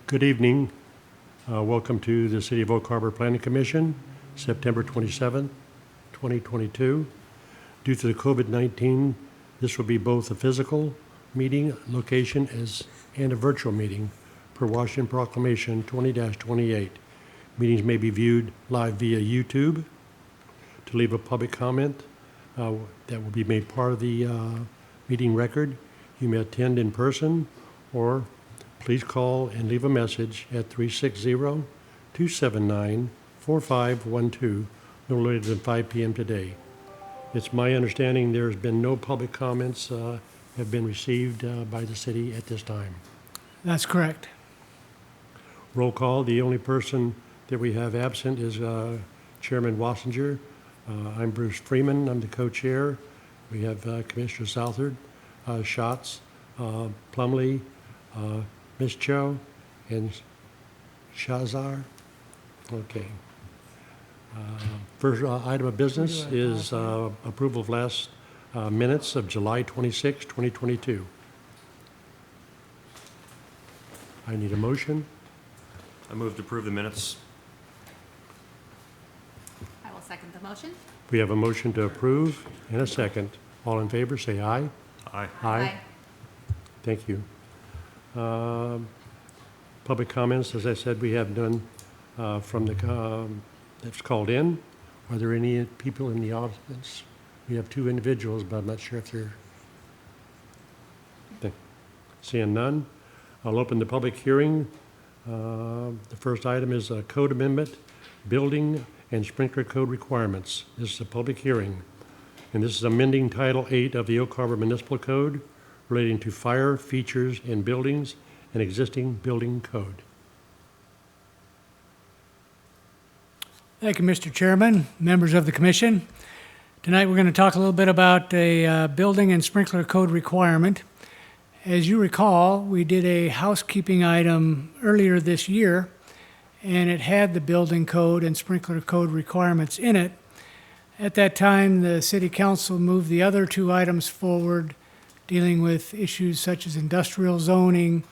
Good evening. Welcome to the City of Oak Harbor Planning Commission, September 27, 2022. Due to the COVID-19, this will be both a physical meeting location and a virtual meeting per Washington Proclamation 20-28. Meetings may be viewed live via YouTube. To leave a public comment that will be made part of the meeting record, you may attend in person or please call and leave a message at 360-279-4512 no later than 5 p.m. today. It's my understanding there's been no public comments have been received by the city at this time. That's correct. Roll call. The only person that we have absent is Chairman Wassinger. I'm Bruce Freeman. I'm the co-chair. We have Commissioner Southard, Schatz, Plumley, Ms. Cho, and Shazar. Okay. First item of business is approval of last minutes of July 26, 2022. I need a motion. I move to approve the minutes. I will second the motion. We have a motion to approve and a second. All in favor, say aye. Aye. Aye. Thank you. Public comments, as I said, we have none from the that's called in. Are there any people in the audience? We have two individuals, but I'm not sure if they're seeing none. I'll open the public hearing. The first item is a code amendment, building and sprinkler code requirements. This is a public hearing, and this is amending Title 8 of the Oak Harbor Municipal Code relating to fire features in buildings and existing building code. Thank you, Mr. Chairman, members of the commission. Tonight we're going to talk a little bit about a building and sprinkler code requirement. As you recall, we did a housekeeping item earlier this year, and it had the building code and sprinkler code requirements in it. At that time, the City Council moved the other two items forward, dealing with issues such as industrial zoning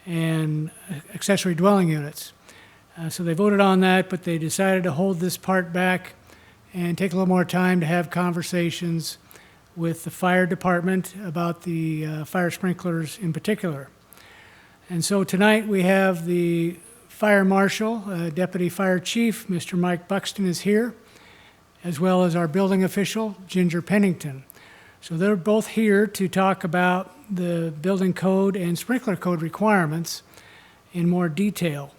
and accessory dwelling units. So they voted on that, but they decided to hold this part back and take a little more time to have conversations with the fire department about the fire sprinklers in particular. And so tonight we have the fire marshal, deputy fire chief, Mr. Mike Buxton is here, as well as our building official, Ginger Pennington. So they're both here to talk about the building code and sprinkler code requirements in more detail.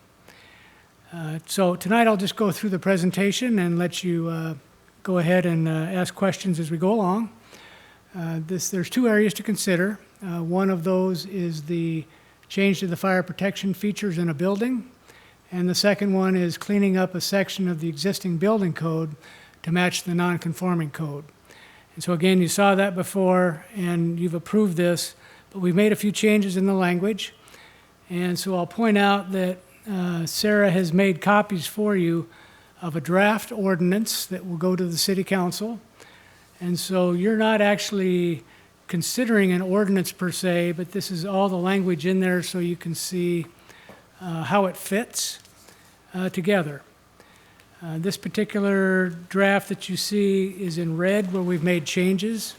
So tonight I'll just go through the presentation and let you go ahead and ask questions as we go along. There's two areas to consider. One of those is the change to the fire protection features in a building, and the second one is cleaning up a section of the existing building code to match the non-conforming code. And so again, you saw that before and you've approved this, but we've made a few changes in the language. And so I'll point out that Sarah has made copies for you of a draft ordinance that will go to the City Council. And so you're not actually considering an ordinance per se, but this is all the language in there so you can see how it fits together. This particular draft that you see is in red where we've made changes,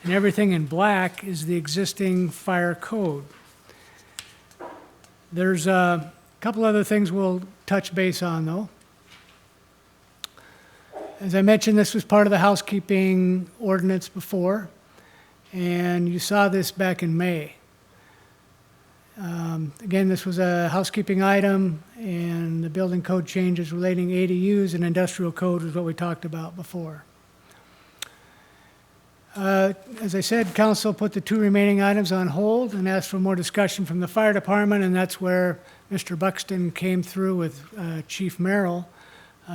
and everything in black is the existing fire code. There's a couple other things we'll touch base on though. As I mentioned, this was part of the housekeeping ordinance before, and you saw this back in May. Again, this was a housekeeping item, and the building code changes relating ADUs and industrial code was what we talked about before. As I said, council put the two remaining items on hold and asked for more discussion from the fire department, and that's where Mr. Buxton came through with Chief Merrill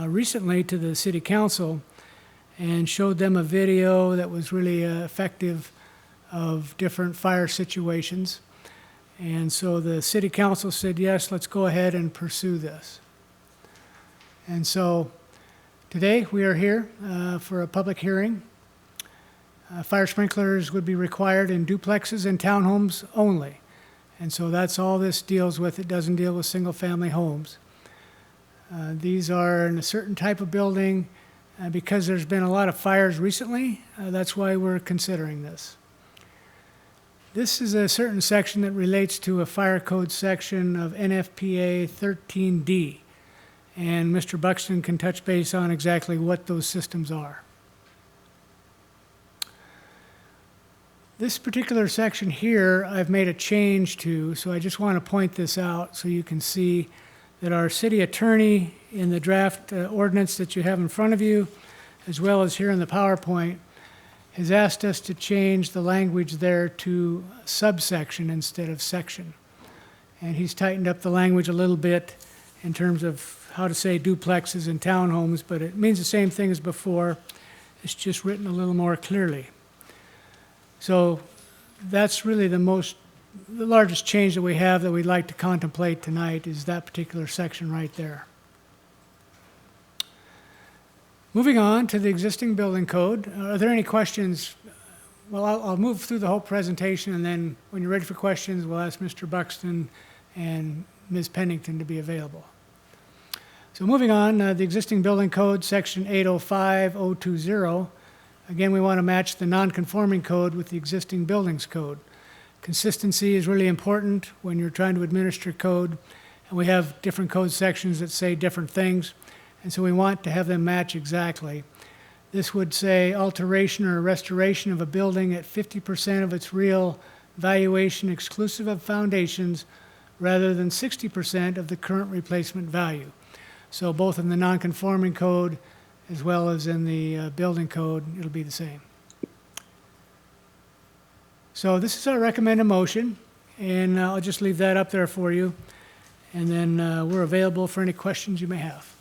recently to the City Council and showed them a video that was really effective of different fire situations. And so the City Council said, yes, let's go ahead and pursue this. And so today we are here for a public hearing. Fire sprinklers would be required in duplexes and townhomes only. And so that's all this deals with. It doesn't deal with single-family homes. These are in a certain type of building. Because there's been a lot of fires recently, that's why we're considering this. This is a certain section that relates to a fire code section of NFPA 13D. And Mr. Buxton can touch base on exactly what those systems are. This particular section here, I've made a change to, so I just want to point this out so you can see that our city attorney in the draft ordinance that you have in front of you, as well as here in the PowerPoint, has asked us to change the language there to subsection instead of section. And he's tightened up the language a little bit in terms of how to say duplexes and townhomes, but it means the same thing as before. It's just written a little more clearly. So that's really the largest change that we have that we'd like to contemplate tonight is that particular section right there. Moving on to the existing building code, are there any questions? Well, I'll move through the whole presentation, and then when you're ready for questions, we'll ask Mr. Buxton and Ms. Pennington to be available. So moving on, the existing building code, section 805020. Again, we want to match the non-conforming code with the existing buildings code. Consistency is really important when you're trying to administer code, and we have different code sections that say different things, and so we want to have them match exactly. This would say alteration or restoration of a building at 50% of its real valuation exclusive of foundations rather than 60% of the current replacement value. So both in the non-conforming code as well as in the building code, it'll be the same. So this is our recommended motion, and I'll just leave that up there for you. And then we're available for any questions you may have.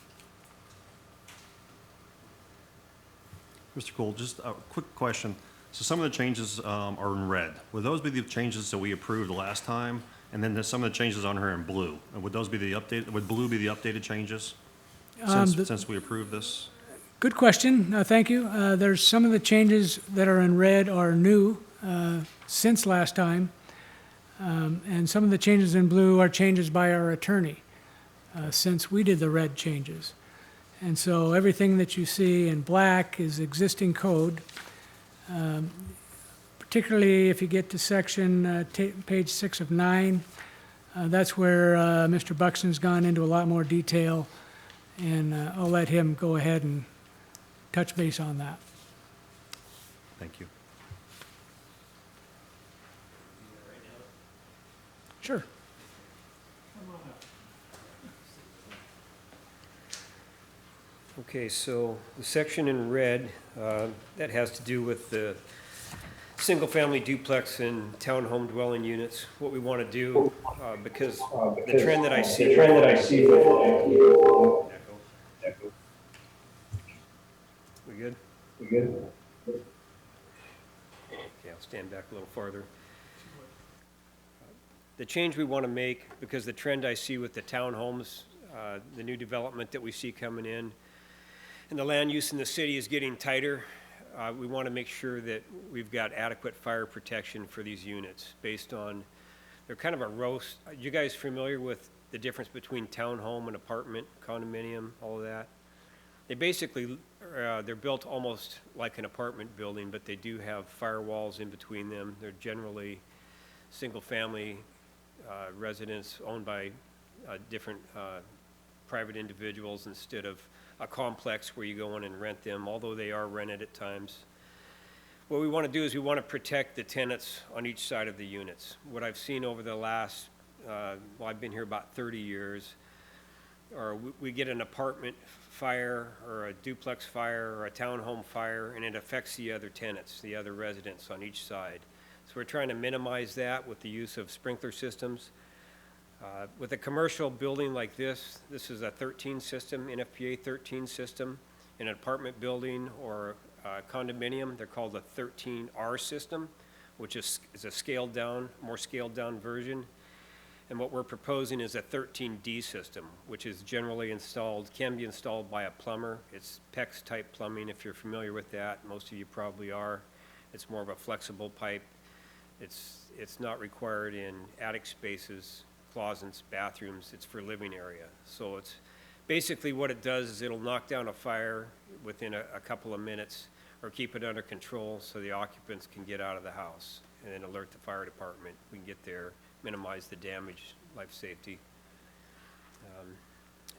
Mr. Cole, just a quick question. So some of the changes are in red. Would those be the changes that we approved last time? And then there's some of the changes on here in blue. And would those be the updated, would blue be the updated changes since we approved this? Good question. Thank you. There's some of the changes that are in red are new since last time. And some of the changes in blue are changes by our attorney since we did the red changes. And so everything that you see in black is existing code. Particularly if you get to section, page 6 of 9, that's where Mr. Buxton's gone into a lot more detail, and I'll let him go ahead and touch base on that. Thank you. Sure. Okay, so the section in red, that has to do with the single-family duplex and townhome dwelling units. What we want to do, because the trend that I see. We good? Okay, I'll stand back a little farther. The change we want to make, because the trend I see with the townhomes, the new development that we see coming in, and the land use in the city is getting tighter, we want to make sure that we've got adequate fire protection for these units based on, they're kind of a roast. Are you guys familiar with the difference between townhome and apartment, condominium, all of that? They basically, they're built almost like an apartment building, but they do have firewalls in between them. They're generally single-family residents owned by different private individuals instead of a complex where you go in and rent them, although they are rented at times. What we want to do is we want to protect the tenants on each side of the units. What I've seen over the last, well, I've been here about 30 years, or we get an apartment fire or a duplex fire or a townhome fire, and it affects the other tenants, the other residents on each side. So we're trying to minimize that with the use of sprinkler systems. With a commercial building like this, this is a 13 system, NFPA 13 system. In an apartment building or a condominium, they're called a 13R system, which is a scaled down, more scaled down version. And what we're proposing is a 13D system, which is generally installed, can be installed by a plumber. It's PEX type plumbing, if you're familiar with that. Most of you probably are. It's more of a flexible pipe. It's not required in attic spaces, closets, bathrooms, it's for living area. So it's, basically what it does is it'll knock down a fire within a couple of minutes or keep it under control so the occupants can get out of the house and then alert the fire department. We can get there, minimize the damage, life safety.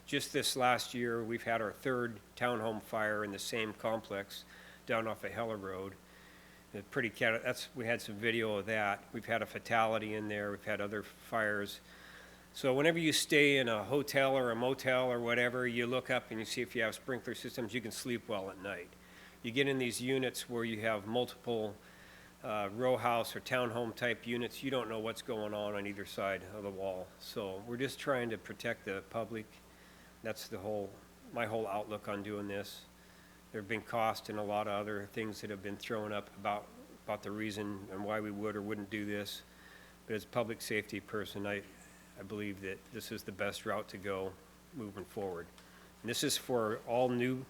Just this last year, we've had our third townhome fire in the same complex down off of Heller Road. We had some video of that. We've had a fatality in there. We've had other fires. So whenever you stay in a hotel or a motel or whatever, you look up and you see if you have sprinkler systems, you can sleep well at night. You get in these units where you have multiple row house or townhome type units, you don't know what's going on either side of the wall. So we're just trying to protect the public. That's my whole outlook on doing this. There have been costs and a lot of other things that have been thrown up about the reason and why we would or wouldn't do this. But as a public safety person, I believe that this is the best route to go moving forward. And this is for all new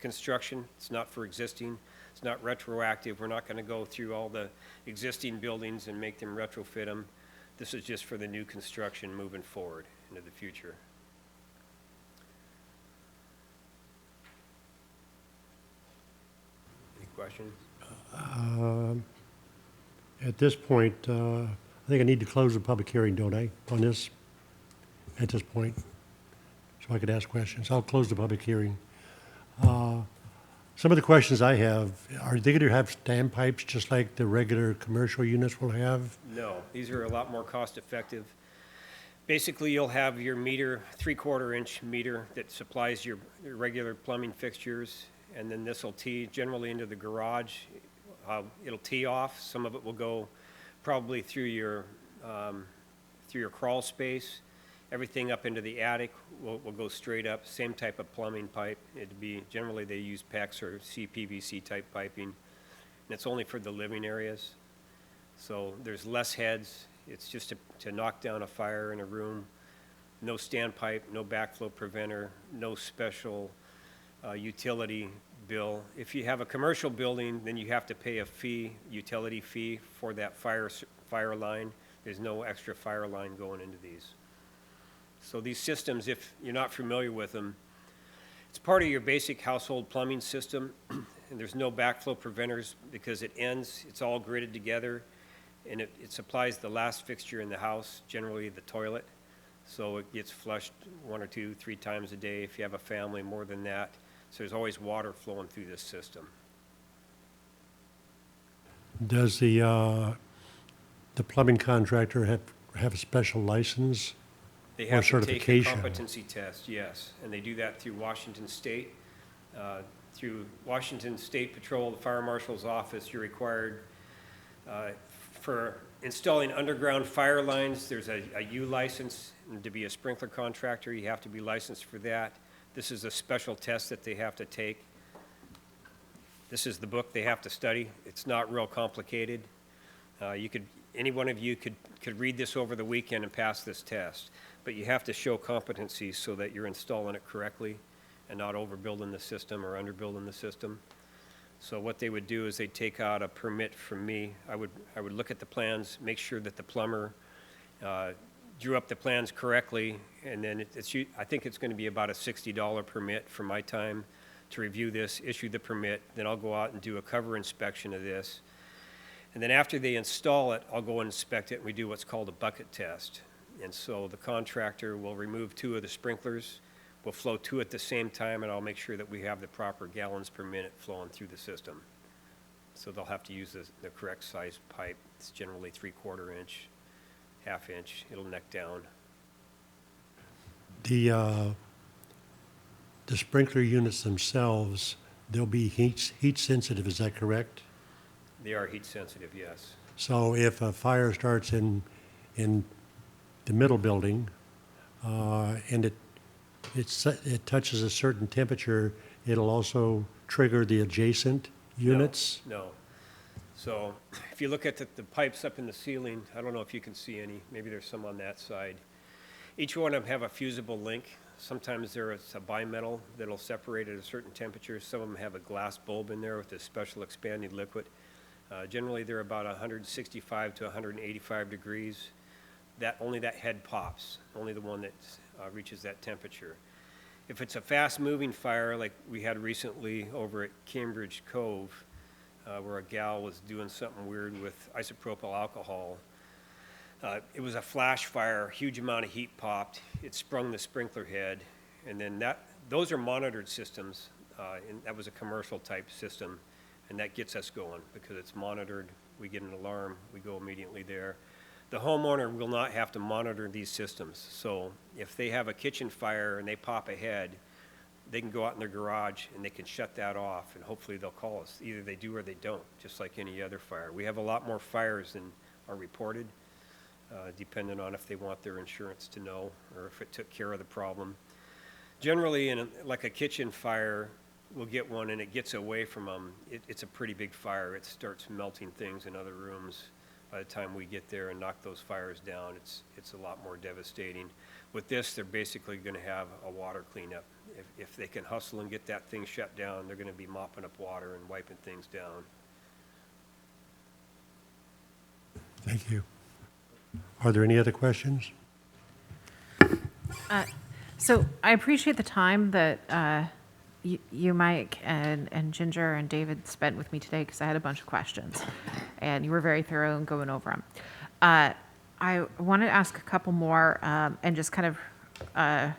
construction. It's not for existing. It's not retroactive. We're not going to go through all the existing buildings and make them retrofit them. This is just for the new construction moving forward into the future. Any questions? At this point, I think I need to close the public hearing, don't I, on this, at this point? So I could ask questions. I'll close the public hearing. Some of the questions I have, are they going to have standpipes just like the regular commercial units will have? No, these are a lot more cost effective. Basically, you'll have your meter, 3/4 inch meter that supplies your regular plumbing fixtures, and then this will tee generally into the garage. It'll tee off. Some of it will go probably through your crawl space. Everything up into the attic will go straight up. Same type of plumbing pipe. It'd be, generally they use PEX or CPVC type piping. And it's only for the living areas. So there's less heads. It's just to knock down a fire in a room. No standpipe, no backflow preventer, no special utility bill. If you have a commercial building, then you have to pay a fee, utility fee for that fire line. There's no extra fire line going into these. So these systems, if you're not familiar with them, it's part of your basic household plumbing system, and there's no backflow preventers because it ends, it's all gridded together, and it supplies the last fixture in the house, generally the toilet. So it gets flushed 1 or 2, 3 times a day. If you have a family, more than that. So there's always water flowing through this system. Does the plumbing contractor have a special license? They Or have to take a certification. competency test, yes, and they do that through Washington State. Through Washington State Patrol, the Fire Marshal's Office, you're required for installing underground fire lines. There's a U license, and to be a sprinkler contractor, you have to be licensed for that. This is a special test that they have to take. This is the book they have to study. It's not real complicated. Any one of you could read this over the weekend and pass this test. But you have to show competency so that you're installing it correctly and not overbuilding the system or underbuilding the system. So what they would do is they'd take out a permit from me. I would look at the plans, make sure that the plumber drew up the plans correctly, and then I think it's going to be about a $60 permit for my time to review this, issue the permit. Then I'll go out and do a cover inspection of this. And then after they install it, I'll go and inspect it, and we do what's called a bucket test. And so the contractor will remove 2 of the sprinklers, we'll flow 2 at the same time, and I'll make sure that we have the proper gallons per minute flowing through the system. So they'll have to use the correct size pipe. It's generally 3/4 inch, 1/2 inch. It'll neck down. The sprinkler units themselves, they'll be heat sensitive, is that correct? They are heat sensitive, yes. So if a fire starts in the middle building, and it touches a certain temperature, it'll also trigger the adjacent units? No. So if you look at the pipes up in the ceiling, I don't know if you can see any, maybe there's some on that side. Each one of them have a fusible link. Sometimes it's a bimetal that'll separate at a certain temperature. Some of them have a glass bulb in there with a special expanding liquid. Generally, they're about 165 to 185 degrees. Only that head pops, only the one that reaches that temperature. If it's a fast-moving fire like we had recently over at Cambridge Cove, where a gal was doing something weird with isopropyl alcohol, it was a flash fire, huge amount of heat popped, it sprung the sprinkler head, and then those are monitored systems, and that was a commercial type system, and that gets us going because it's monitored. We get an alarm, we go immediately there. The homeowner will not have to monitor these systems. So if they have a kitchen fire and they pop a head, they can go out in their garage and they can shut that off, and hopefully they'll call us. Either they do or they don't, just like any other fire. We have a lot more fires than are reported, depending on if they want their insurance to know or if it took care of the problem. Generally, like a kitchen fire, we'll get one and it gets away from them. It's a pretty big fire. It starts melting things in other rooms. By the time we get there and knock those fires down, it's a lot more devastating. With this, they're basically going to have a water cleanup. If they can hustle and get that thing shut down, they're going to be mopping up water and wiping things down. Thank you. Are there any other questions? So I appreciate the time that you, Mike, and Ginger and David spent with me today because I had a bunch of questions, and you were very thorough in going over them. I wanted to ask a couple more and just kind of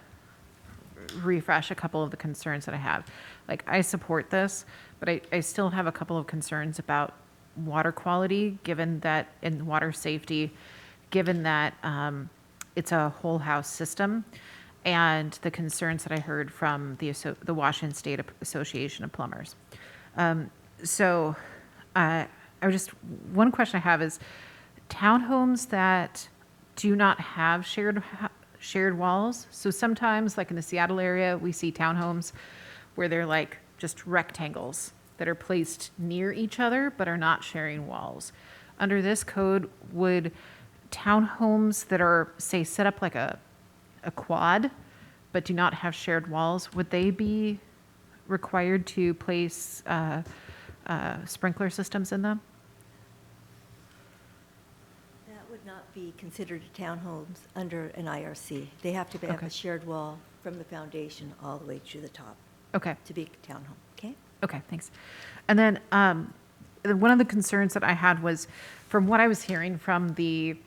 refresh a couple of the concerns that I have. Like, I support this, but I still have a couple of concerns about water quality, given that, and water safety, given that it's a whole house system, and the concerns that I heard from the Washington State Association of Plumbers. So one question I have is townhomes that do not have shared walls. So sometimes, like in the Seattle area, we see townhomes where they're like just rectangles that are placed near each other but are not sharing walls. Under this code, would townhomes that are, say, set up like a quad but do not have shared walls, would they be required to place sprinkler systems in them? That would not be considered townhomes under an IRC. They have to have Okay. a shared wall from the foundation all the way to the top Okay. to be a townhome, okay? Okay, thanks. And then one of the concerns that I had was, from what I was hearing from the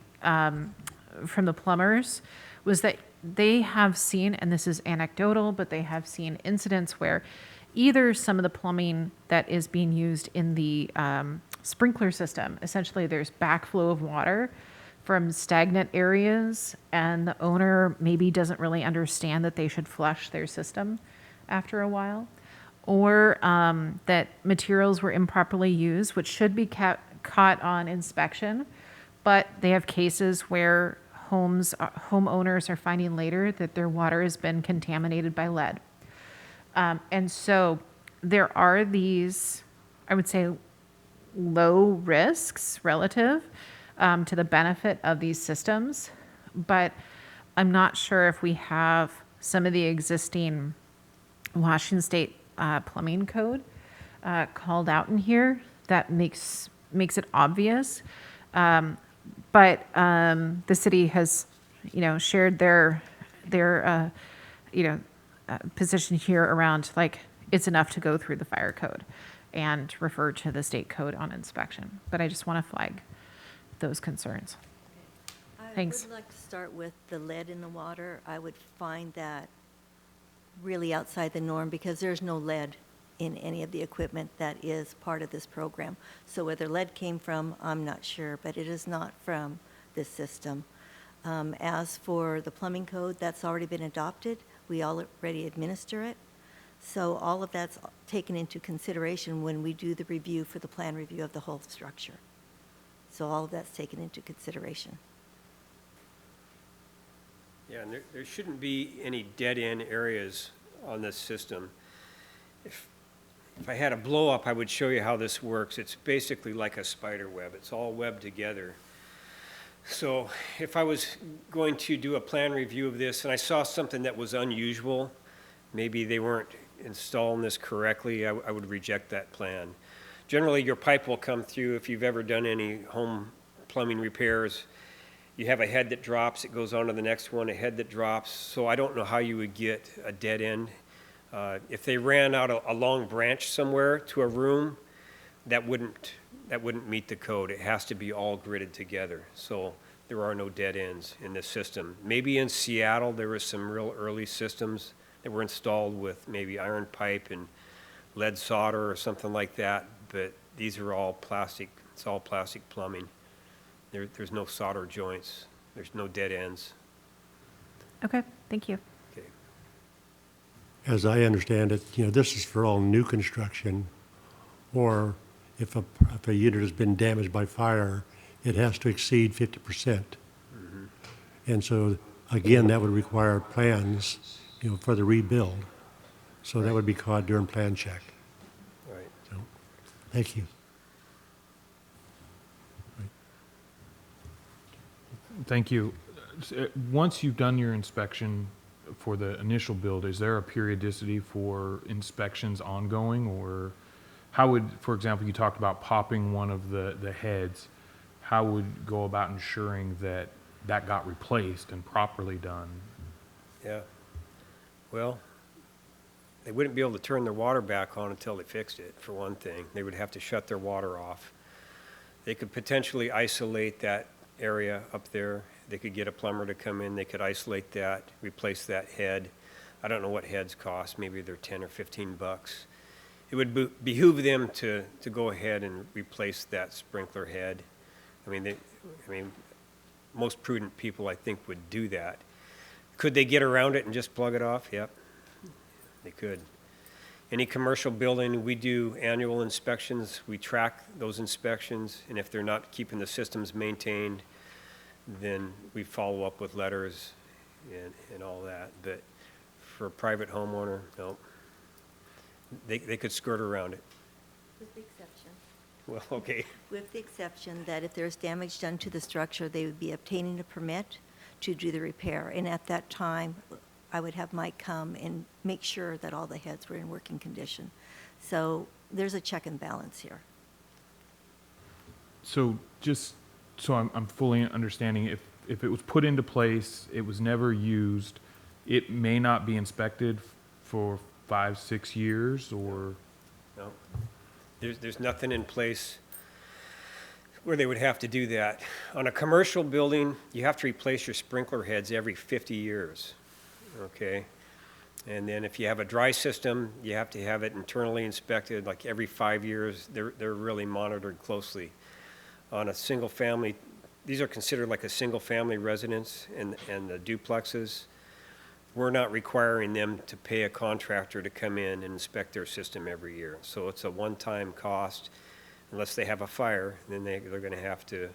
plumbers, was that they have seen, and this is anecdotal, but they have seen incidents where either some of the plumbing that is being used in the sprinkler system, essentially there's backflow of water from stagnant areas, and the owner maybe doesn't really understand that they should flush their system after a while, or that materials were improperly used, which should be caught on inspection, but they have cases where homeowners are finding later that their water has been contaminated by lead. And so there are these, I would say, low risks relative to the benefit of these systems, but I'm not sure if we have some of the existing Washington State plumbing code called out in here that makes it obvious. But the city has, shared their position here around, like, it's enough to go through the fire code and refer to the state code on inspection. But I just want to flag those concerns. Thanks. I would like to start with the lead in the water. I would find that really outside the norm because there's no lead in any of the equipment that is part of this program. So whether lead came from, I'm not sure, but it is not from this system. As for the plumbing code, that's already been adopted. We already administer it. So all of that's taken into consideration when we do the review for the plan review of the whole structure. So all of that's taken into consideration. Yeah, and there shouldn't be any dead-end areas on this system. If I had a blow-up, I would show you how this works. It's basically like a spider web. It's all webbed together. So if I was going to do a plan review of this and I saw something that was unusual, maybe they weren't installing this correctly, I would reject that plan. generally your pipe will come through, if you've ever done any home plumbing repairs, you have a head that drops, it goes on to the next one, a head that drops, so I don't know how you would get a dead end. If they ran out a long branch somewhere to a room, that wouldn't meet the code. It has to be all gridded together, so there are no dead ends in this system. Maybe in Seattle, there were some real early systems that were installed with maybe iron pipe and lead solder or something like that, but these are all plastic, it's all plastic plumbing. There's no solder joints, there's no dead ends. Okay, thank you. Okay. As I understand it, this is for all new construction, or if a unit has been damaged by fire, it has to exceed 50%. And so, again, that would require plans, for the rebuild. So that would be caught during plan check. Right. So, thank you. Thank you. Once you've done your inspection for the initial build, is there a periodicity for inspections ongoing? Or how would, for example, you talked about popping one of the heads, how would you go about ensuring that that got replaced and properly done? Yeah. Well, they wouldn't be able to turn their water back on until they fixed it, for one thing. They would have to shut their water off. They could potentially isolate that area up there. They could get a plumber to come in, they could isolate that, replace that head. I don't know what heads cost, maybe they're 10 or 15 bucks. It would behoove them to go ahead and replace that sprinkler head. I mean, most prudent people, I think, would do that. Could they get around it and just plug it off? Yep, they could. Any commercial building, we do annual inspections. We track those inspections, and if they're not keeping the systems maintained, then we follow up with letters and all that. But for a private homeowner, no. They could skirt around it. With the exception. Well, okay. With the exception that if there's damage done to the structure, they would be obtaining a permit to do the repair. And at that time, I would have Mike come and make sure that all the heads were in working condition. So there's a check and balance here. So just so I'm fully understanding, if it was put into place, it was never used, it may not be inspected for 5-6 years, or? No. There's nothing in place where they would have to do that. On a commercial building, you have to replace your sprinkler heads every 50 years, okay? And then if you have a dry system, you have to have it internally inspected like every 5 years. They're really monitored closely. On a single family, these are considered like a single family residence and the duplexes. We're not requiring them to pay a contractor to come in and inspect their system every year. So it's a one-time cost. Unless they have a fire, then they're going to have to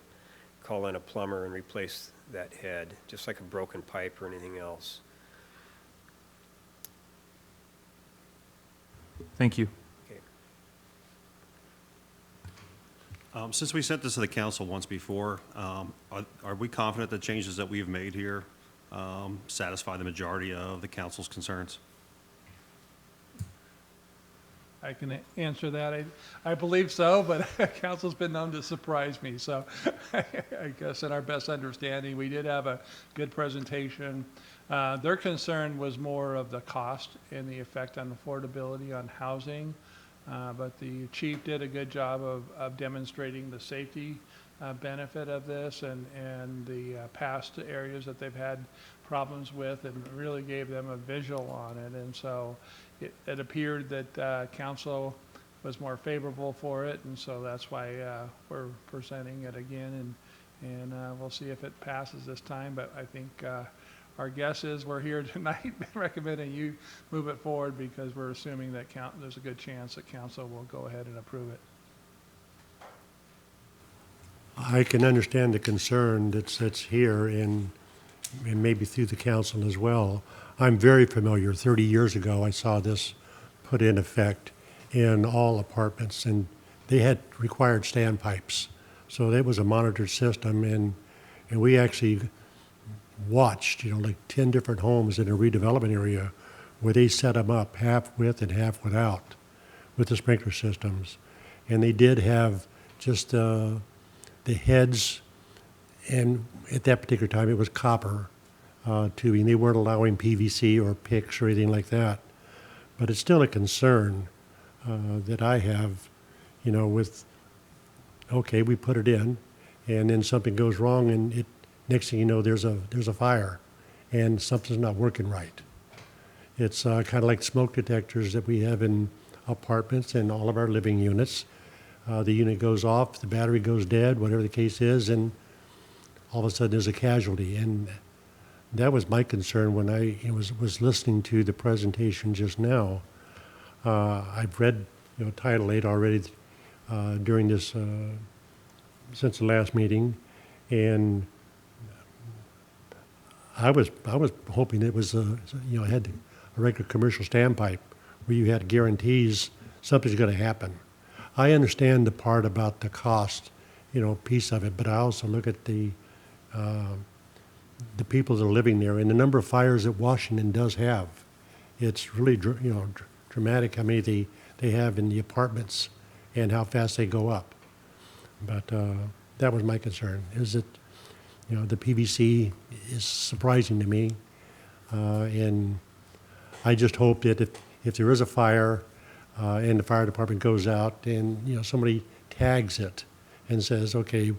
call in a plumber and replace that head, just like a broken pipe or anything else. Thank you. Okay. Since we sent this to the council once before, are we confident the changes that we've made here satisfy the majority of the council's concerns? I can answer that. I believe so, but council's been known to surprise me. So I guess in our best understanding, we did have a good presentation. Their concern was more of the cost and the effect on affordability on housing. But the chief did a good job of demonstrating the safety benefit of this and the past areas that they've had problems with, and really gave them a visual on it. And so it appeared that council was more favorable for it, and so that's why we're presenting it again, and we'll see if it passes this time. But I think our guess is we're here tonight recommending you move it forward, because we're assuming that there's a good chance that council will go ahead and approve it. I can understand the concern that's here and maybe through the council as well. I'm very familiar. 30 years ago, I saw this put in effect in all apartments, and they had required standpipes. So it was a monitored system, and we actually watched, like 10 different homes in a redevelopment area where they set them up half with and half without with the sprinkler systems. and they did have just the heads, and at that particular time, it was copper tubing. They weren't allowing PVC or PICS or anything like that. But it's still a concern that I have, with, okay, we put it in, and then something goes wrong, and next thing you know, there's a fire, and something's not working right. It's kind of like smoke detectors that we have in apartments and all of our living units. The unit goes off, the battery goes dead, whatever the case is, and all of a sudden there's a casualty. And that was my concern when I was listening to the presentation just now. I've read Title 8 already during this, since the last meeting, and I was hoping it was had a regular commercial standpipe where you had guarantees something's going to happen. I understand the part about the cost, piece of it, but I also look at the people that are living there and the number of fires that Washington does have. It's really dramatic how many they have in the apartments and how fast they go up. But that was my concern, is that the PVC is surprising to me, and I just hope that if there is a fire and the fire department goes out and somebody tags it and says, okay,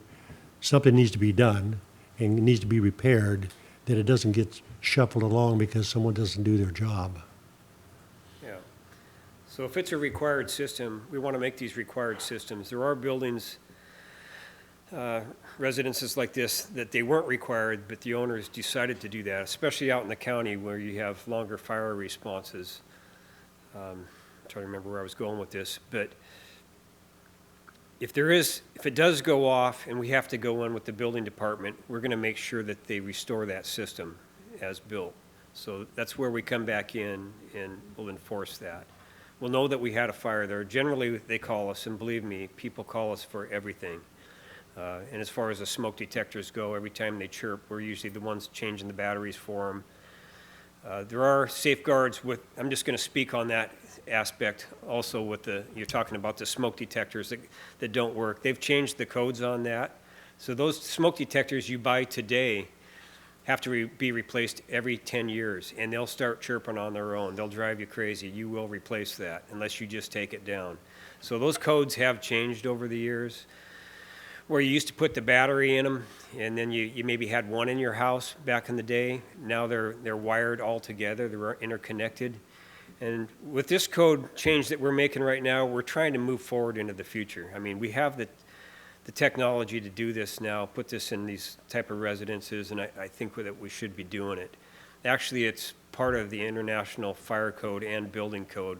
something needs to be done and it needs to be repaired, that it doesn't get shuffled along because someone doesn't do their job. Yeah. So if it's a required system, we want to make these required systems. There are buildings, residences like this, that they weren't required, but the owners decided to do that, especially out in the county where you have longer fire responses. I'm trying to remember where I was going with this, but if it does go off and we have to go in with the building department, we're going to make sure that they restore that system as built. So that's where we come back in and we'll enforce that. We'll know that we had a fire there. Generally, they call us, and believe me, people call us for everything. And as far as the smoke detectors go, every time they chirp, we're usually the ones changing the batteries for them. There are safeguards I'm just going to speak on that aspect also you're talking about the smoke detectors that don't work. They've changed the codes on that. So those smoke detectors you buy today have to be replaced every 10 years, and they'll start chirping on their own. They'll drive you crazy. You will replace that unless you just take it down. So those codes have changed over the years, where you used to put the battery in them, and then you maybe had one in your house back in the day. Now they're wired all together. They're interconnected. And with this code change that we're making right now, we're trying to move forward into the future. I mean, we have the technology to do this now, put this in these type of residences, and I think that we should be doing it. Actually, it's part of the International Fire Code and Building Code.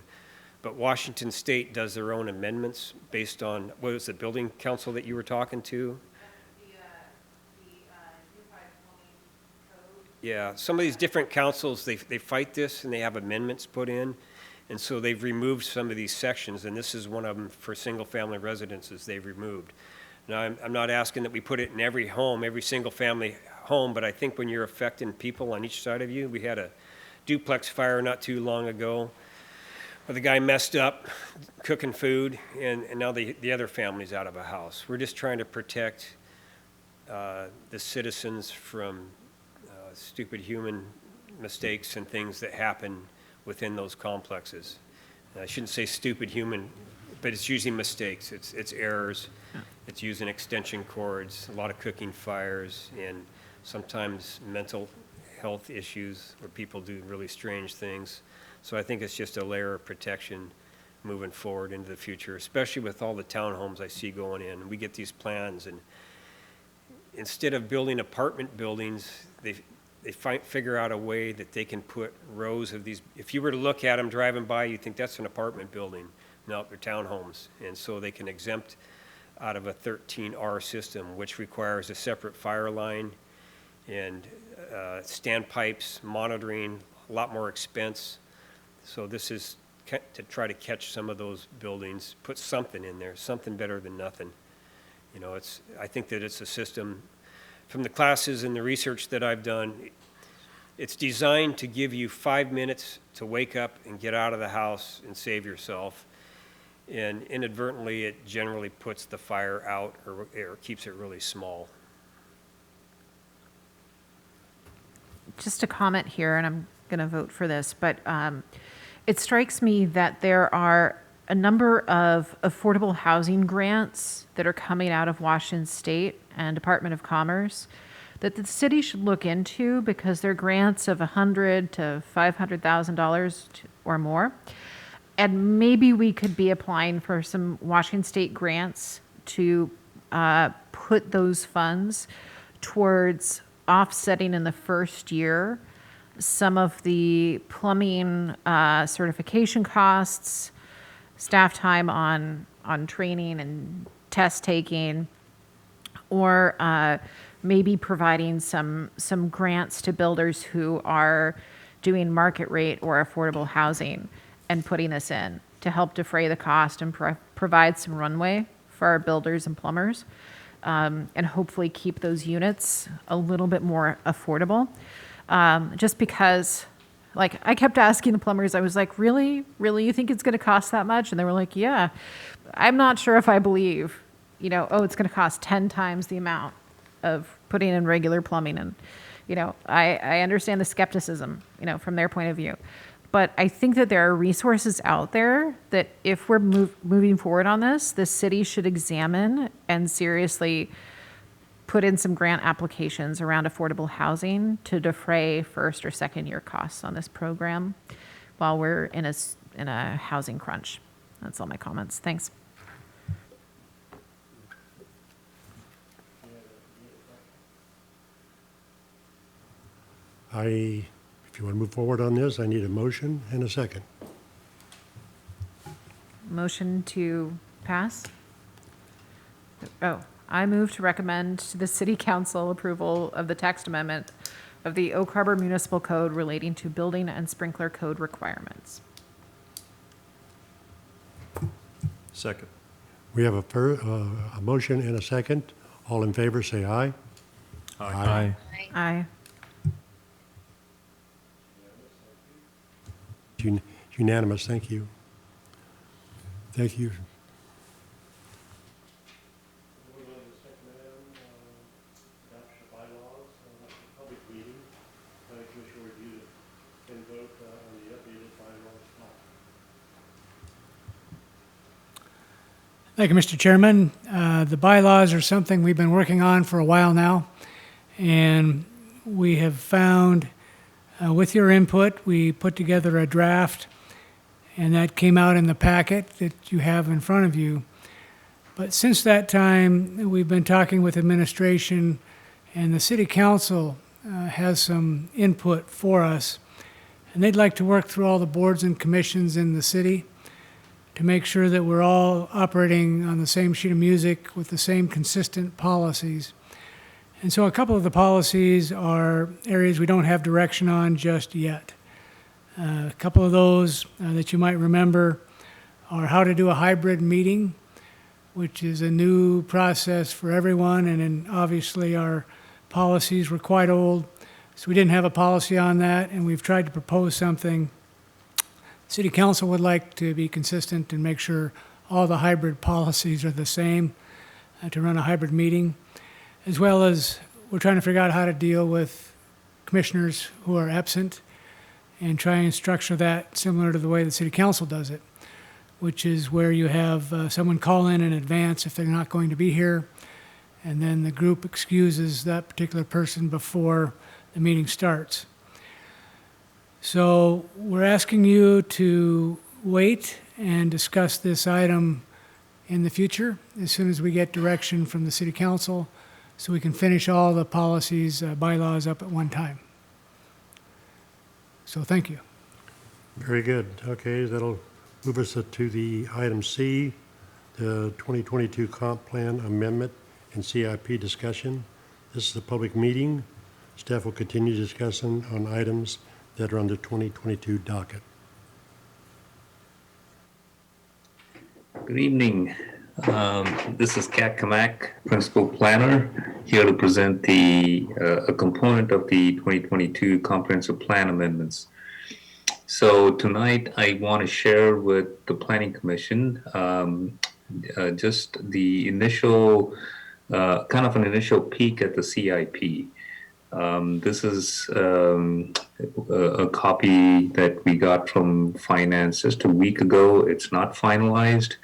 But Washington State does their own amendments based on, what was the building council that you were talking to? Yeah, some of these different councils, they fight this and they have amendments put in. And so they've removed some of these sections, and this is one of them for single-family residences they've removed. Now, I'm not asking that we put it in every home, every single-family home, but I think when you're affecting people on each side of you, we had a duplex fire not too long ago, where the guy messed up cooking food, and now the other family's out of a house. We're just trying to protect the citizens from stupid human mistakes and things that happen within those complexes. And I shouldn't say stupid human, but it's usually mistakes. It's errors. It's using extension cords, a lot of cooking fires, and sometimes mental health issues where people do really strange things. So I think it's just a layer of protection moving forward into the future, especially with all the townhomes I see going in. We get these plans, and instead of building apartment buildings, they figure out a way that they can put rows of these. If you were to look at them driving by, you'd think that's an apartment building. No, they're townhomes. And so they can exempt out of a 13R system, which requires a separate fire line and standpipes, monitoring, a lot more expense. So this is to try to catch some of those buildings, put something in there, something better than nothing. I think that it's a system, from the classes and the research that I've done, it's designed to give you 5 minutes to wake up and get out of the house and save yourself. And inadvertently, it generally puts the fire out or keeps it really small. Just a comment here, and I'm going to vote for this, but it strikes me that there are a number of affordable housing grants that are coming out of Washington State and Department of Commerce that the city should look into, because they're grants of $100,000 to $500,000 or more. And maybe we could be applying for some Washington State grants to put those funds towards offsetting in the first year some of the plumbing certification costs, staff time on training and test taking, or maybe providing some grants to builders who are doing market rate or affordable housing and putting this in to help defray the cost and provide some runway for our builders and plumbers, and hopefully keep those units a little bit more affordable. Just because, like, I kept asking the plumbers, I was like, really, you think it's going to cost that much? And they were like, yeah. I'm not sure if I believe, it's going to cost 10 times the amount of putting in regular plumbing. And, I understand the skepticism, from their point of view. But I think that there are resources out there that if we're moving forward on this, the city should examine and seriously put in some grant applications around affordable housing to defray first or second year costs on this program while we're in a housing crunch. That's all my comments. Thanks. If you want to move forward on this, I need a motion and a second. Motion to pass? Oh, I move to recommend to the City Council approval of the text amendment of the Oak Harbor Municipal Code relating to building and sprinkler code requirements. Second. We have a motion and a second. All in favor, say aye. Aye. Aye. Unanimous, thank you. Thank you. Thank you, Mr. Chairman. The bylaws are something we've been working on for a while now, and we have found, with your input, we put together a draft, and that came out in the packet that you have in front of you. But since that time, we've been talking with administration, and the City Council has some input for us, and they'd like to work through all the boards and commissions in the city to make sure that we're all operating on the same sheet of music with the same consistent policies. And so a couple of the policies are areas we don't have direction on just yet. A couple of those that you might remember are how to do a hybrid meeting, which is a new process for everyone, and then obviously our policies were quite old, so we didn't have a policy on that, and we've tried to propose something. City Council would like to be consistent and make sure all the hybrid policies are the same to run a hybrid meeting, as well as we're trying to figure out how to deal with commissioners who are absent and try and structure that similar to the way the City Council does it, which is where you have someone call in advance if they're not going to be here, and then the group excuses that particular person before the meeting starts. So we're asking you to wait and discuss this item in the future as soon as we get direction from the City Council so we can finish all the policies, bylaws up at one time. So thank you. Very good. Okay, that'll move us to the item C, the 2022 Comp Plan Amendment and CIP discussion. This is a public meeting. Staff will continue discussing on items that are on the 2022 docket. Good evening. This is Kat Kamak, Principal Planner, here to present a component of the 2022 Comprehensive Plan Amendments. So tonight, I want to share with the Planning Commission just the initial, kind of an initial peek at the CIP. This is a copy that we got from Finance just a week ago. It's not finalized.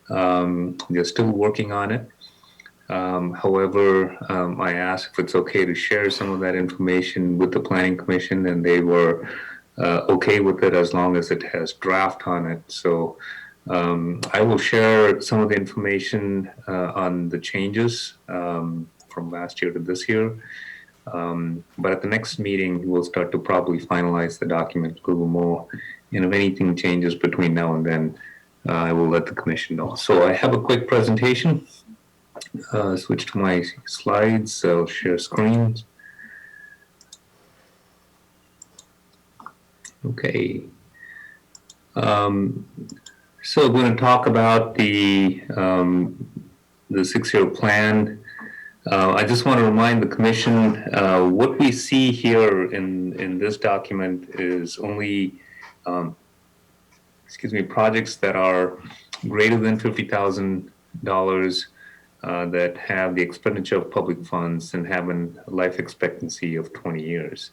They're still working on it. However, I asked if it's okay to share some of that information with the Planning Commission, and they were okay with it as long as it has draft on it. So I will share some of the information on the changes from last year to this year. But at the next meeting, we'll start to probably finalize the document a little more. And if anything changes between now and then, I will let the commission know. So I have a quick presentation. Switch to my slides. I'll share screens. Okay. So we're going to talk about the 6-year plan. I just want to remind the commission what we see here in this document is only, projects that are greater than $50,000 that have the expenditure of public funds and have a life expectancy of 20 years.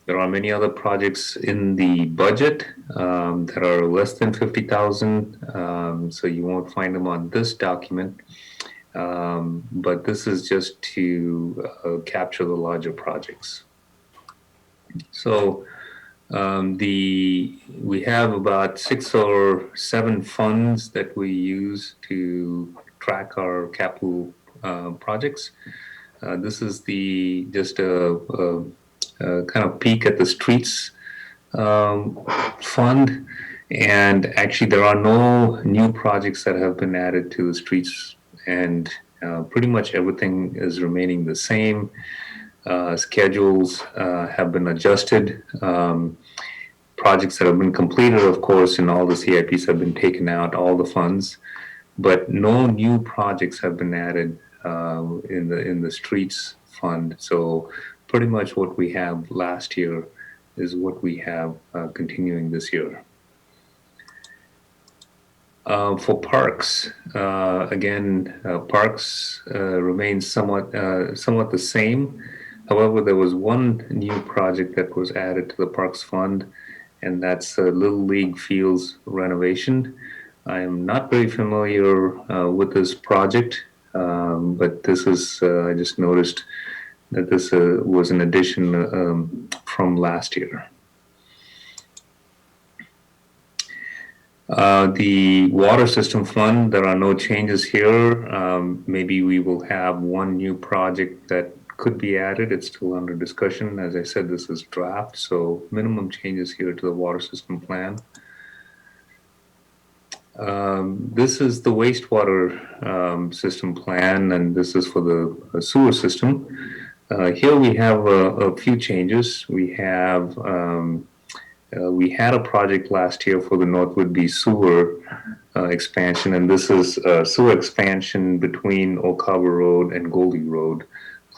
There are many other projects in the budget that are less than 50,000, so you won't find them on this document. But this is just to capture the larger projects. So we have about 6 or 7 funds that we use to track our capital projects. This is just a kind of peek at the streets fund, and actually there are no new projects that have been added to the streets, and pretty much everything is remaining the same. Schedules have been adjusted. Projects that have been completed, of course, and all the CIPs have been taken out, all the funds, but no new projects have been added in the streets fund. So pretty much what we have last year is what we have continuing this year. For parks, again, parks remains somewhat the same. However, there was one new project that was added to the Parks Fund, and that's Little League Fields renovation. I am not very familiar with this project, but this is, I just noticed that this was an addition from last year. The water system fund, there are no changes here. Maybe we will have one new project that could be added. It's still under discussion. As I said, this is draft, so minimum changes here to the water system plan. This is the wastewater system plan, and this is for the sewer system. Here we have a few changes. We had a project last year for the North Whitby sewer expansion, and this is sewer expansion between Oak Harbor Road and Goldie Road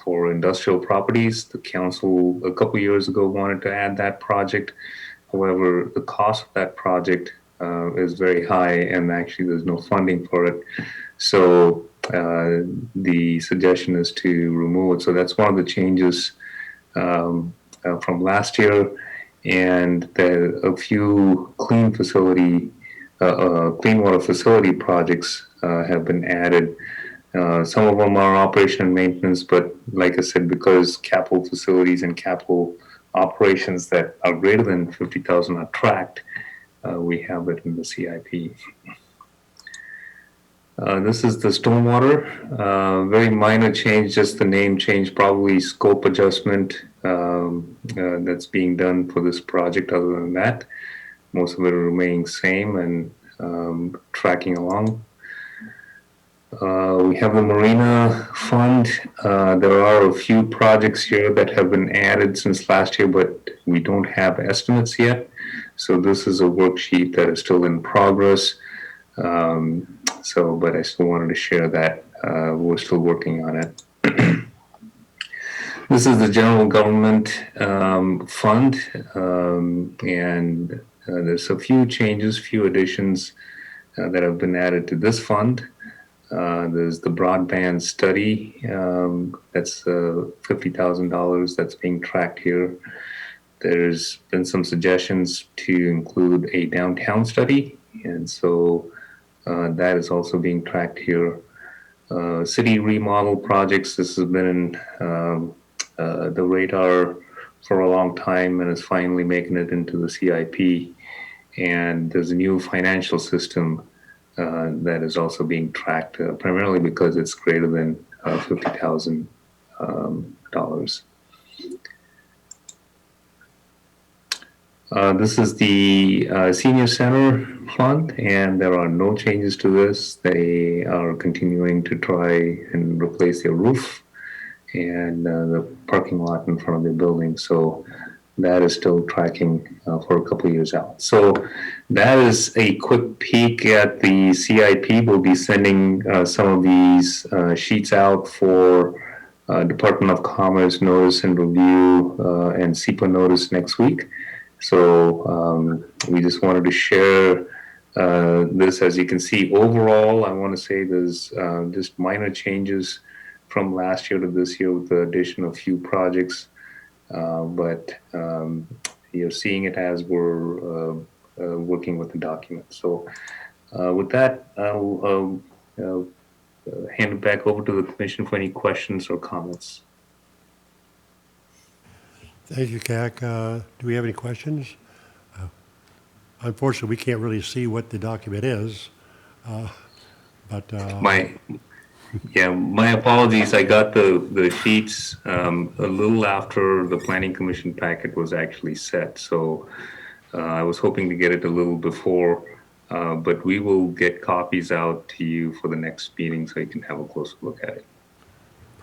for industrial properties. The council a couple years ago wanted to add that project. However, the cost of that project is very high, and actually there's no funding for it. So the suggestion is to remove it. So that's one of the changes from last year. And a few clean water facility projects have been added. Some of them are operation and maintenance, but like I said, because capital facilities and capital operations that are greater than 50,000 are tracked, we have it in the CIP. This is the stormwater, very minor change, just the name change, probably scope adjustment that's being done for this project. Other than that, most of it are remaining same and tracking along. We have the Marina Fund. There are a few projects here that have been added since last year, but we don't have estimates yet. So this is a worksheet that is still in progress. But I still wanted to share that. We're still working on it. This is the general government fund, and there's a few changes, few additions that have been added to this fund. There's the broadband study, that's $50,000 that's being tracked here. There's been some suggestions to include a downtown study, and so that is also being tracked here. City remodel projects, this has been the radar for a long time and is finally making it into the CIP. And there's a new financial system that is also being tracked, primarily because it's greater than $50,000. This is the senior center fund, and there are no changes to this. They are continuing to try and replace their roof and the parking lot in front of their building. So that is still tracking for a couple of years out. So that is a quick peek at the CIP. We'll be sending some of these sheets out for Department of Commerce notice and review and SEPA notice next week. So we just wanted to share this. As you can see, overall, I want to say there's just minor changes from last year to this year with the addition of few projects. But you're seeing it as we're working with the document. So with that, I'll hand it back over to the commission for any questions or comments. Thank you, CAC. Do we have any questions? Unfortunately, we can't really see what the document is, but My apologies. I got the sheets a little after the planning commission packet was actually set. So I was hoping to get it a little before, but we will get copies out to you for the next meeting so you can have a closer look at it.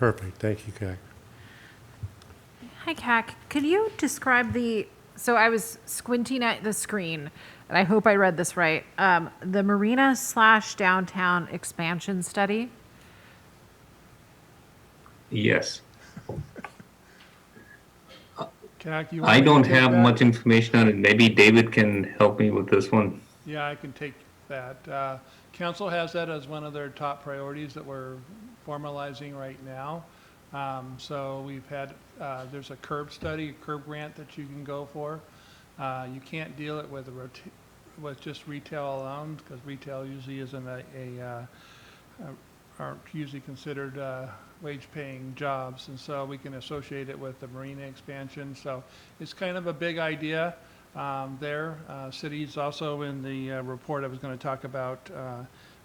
perfect. Thank you, CAC. Hi, CAC. Could you describe so I was squinting at the screen, and I hope I read this right. The marina/downtown expansion study? Yes. CAC, you I want me to don't take have that? much information on it. Maybe David can help me with this one. Yeah, I can take that. Council has that as one of their top priorities that we're formalizing right now. So we've had, there's a curb study, a curb grant that you can go for. You can't deal it with with just retail alone, because retail usually isn't aren't usually considered wage-paying jobs, and so we can associate it with the marina expansion. So it's kind of a big idea there. Cities also in the report I was going to talk about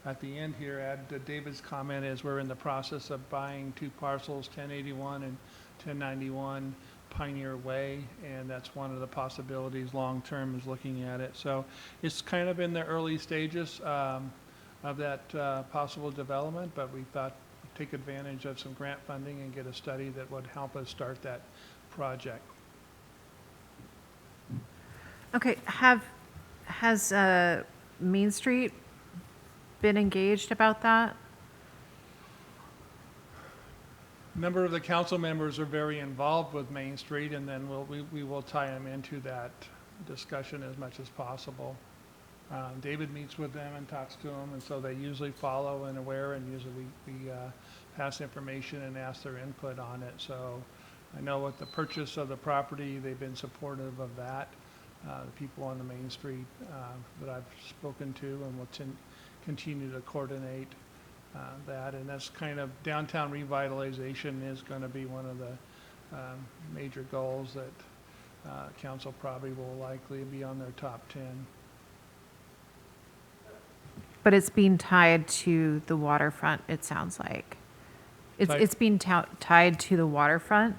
at the end here, add to David's comment, is we're in the process of buying two parcels, 1081 and 1091 Pioneer Way, and that's one of the possibilities long-term is looking at it. So it's kind of in the early stages of that possible development, but we thought we'd take advantage of some grant funding and get a study that would help us start that project. Okay, has Main Street been engaged about that? A number of the council members are very involved with Main Street, and then we will tie them into that discussion as much as possible. David meets with them and talks to them, and so they usually follow and aware, and usually we pass information and ask their input on it. So I know with the purchase of the property, they've been supportive of that. The people on the Main Street that I've spoken to, and will continue to coordinate that. And that's kind of downtown revitalization is going to be one of the major goals that council probably will likely be on their top 10. But it's being tied to the waterfront, it sounds like. It's being tied to the waterfront?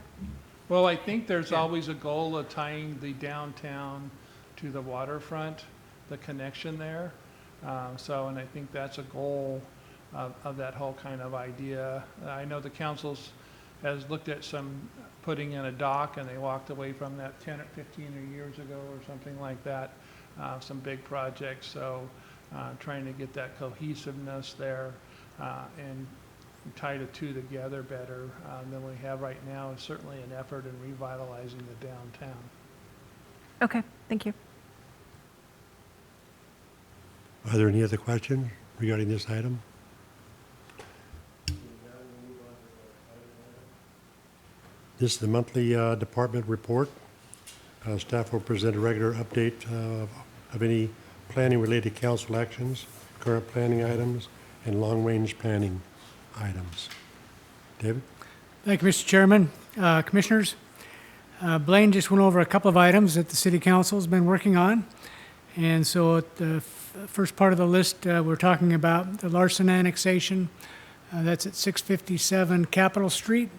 Well, I think there's always a goal of tying the downtown to the waterfront, the connection there. And I think that's a goal of that whole kind of idea. I know the councils has looked at putting in a dock, and they walked away from that 10 or 15 years ago or something like that, some big projects. So trying to get that cohesiveness there and tie the two together better than we have right now, is certainly an effort in revitalizing the downtown. Okay, thank you. Are there any other questions regarding this item? This is the monthly department report. Staff will present a regular update of any planning-related council actions, current planning items, and long-range planning items. David? Thank you, Mr. Chairman. Commissioners, Blaine just went over a couple of items that the city council's been working on. And so at the first part of the list, we're talking about the Larson annexation. That's at 657 Capitol Street,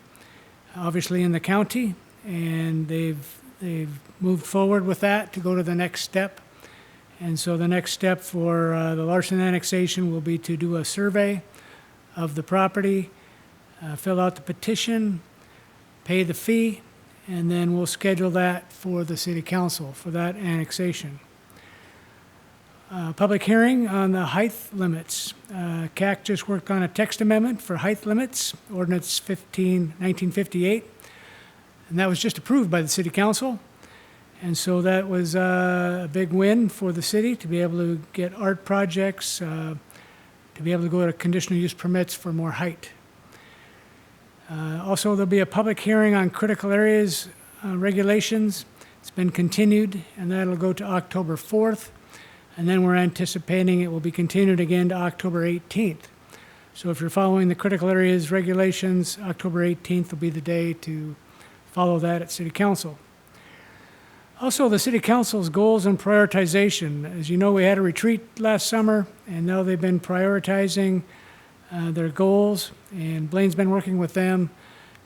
obviously in the county. And they've moved forward with that to go to the next step. And so the next step for the Larson annexation will be to do a survey of the property, fill out the petition, pay the fee, and then we'll schedule that for the city council for that annexation. Public hearing on the height limits. CAC just worked on a text amendment for height limits, Ordinance 1958, and that was just approved by the city council. And so that was a big win for the city to be able to get art projects, to be able to go to conditional use permits for more height. Also, there'll be a public hearing on critical areas regulations. It's been continued, and that'll go to October 4th. And then we're anticipating it will be continued again to October 18th. So if you're following the critical areas regulations, October 18th will be the day to follow that at City Council. Also, the City Council's goals and prioritization. As you know, we had a retreat last summer, and now they've been prioritizing their goals, and Blaine's been working with them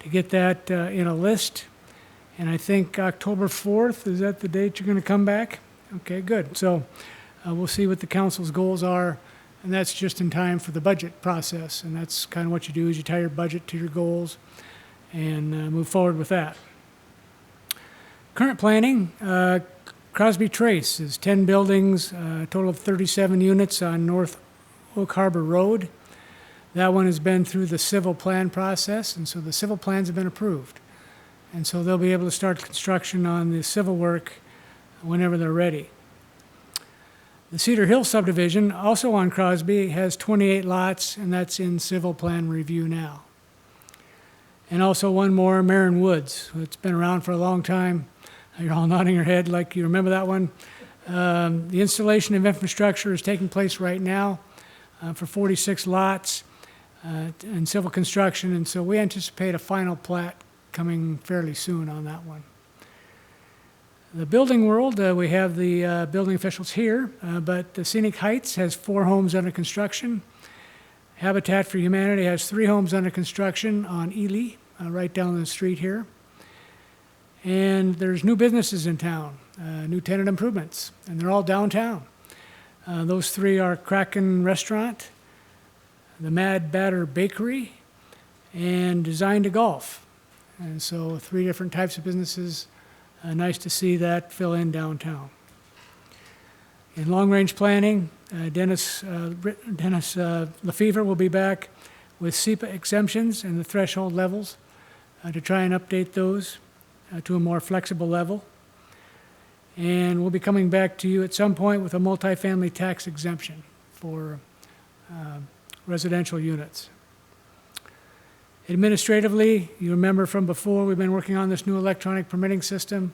to get that in a list. And I think October 4th, is that the date you're going to come back? Okay, good. So we'll see what the council's goals are, and that's just in time for the budget process. And that's kind of what you do, is you tie your budget to your goals and move forward with that. Current planning, Crosby Trace is 10 buildings, a total of 37 units on North Oak Harbor Road. That one has been through the civil plan process, and so the civil plans have been approved. And so they'll be able to start construction on the civil work whenever they're ready. The Cedar Hill subdivision, also on Crosby, has 28 lots, and that's in civil plan review now. And also one more, Marin Woods. It's been around for a long time. You're all nodding your head like you remember that one. The installation of infrastructure is taking place right now for 46 lots in civil construction, and so we anticipate a final plat coming fairly soon on that one. The building world, we have the building officials here, but the Scenic Heights has 4 homes under construction. Habitat for Humanity has 3 homes under construction on Ely, right down the street here. And there's new businesses in town, new tenant improvements, and they're all downtown. Those 3 are Kraken Restaurant, the Mad Batter Bakery, and Design to Golf. And so 3 different types of businesses. Nice to see that fill in downtown. In long-range planning, Dennis Lefevre will be back with SEPA exemptions and the threshold levels to try and update those to a more flexible level. And we'll be coming back to you at some point with a multifamily tax exemption for residential units. Administratively, you remember from before, we've been working on this new electronic permitting system,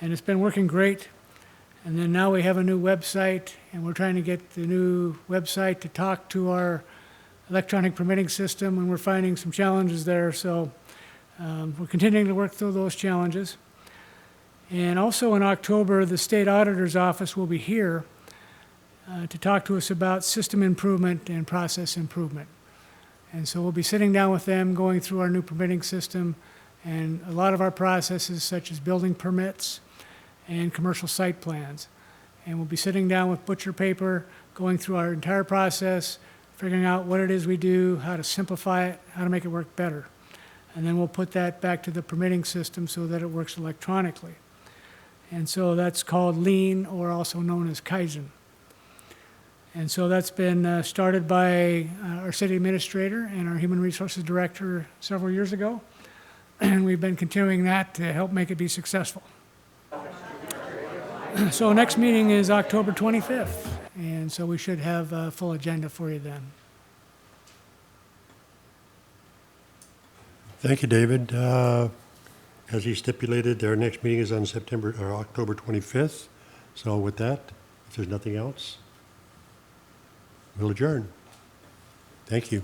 and it's been working great. And then now we have a new website, and we're trying to get the new website to talk to our electronic permitting system, and we're finding some challenges there. So we're continuing to work through those challenges. And also in October, the state auditor's office will be here to talk to us about system improvement and process improvement. And so we'll be sitting down with them, going through our new permitting system and a lot of our processes, such as building permits and commercial site plans. And we'll be sitting down with butcher paper, going through our entire process, figuring out what it is we do, how to simplify it, how to make it work better. And then we'll put that back to the permitting system so that it works electronically. And so that's called Lean, or also known as Kaizen. And so that's been started by our city administrator and our human resources director several years ago. And we've been continuing that to help make it be successful. So next meeting is October 25th, and so we should have a full agenda for you then. Thank you, David. As he stipulated, our next meeting is on October 25th. So with that, if there's nothing else, we'll adjourn. Thank you.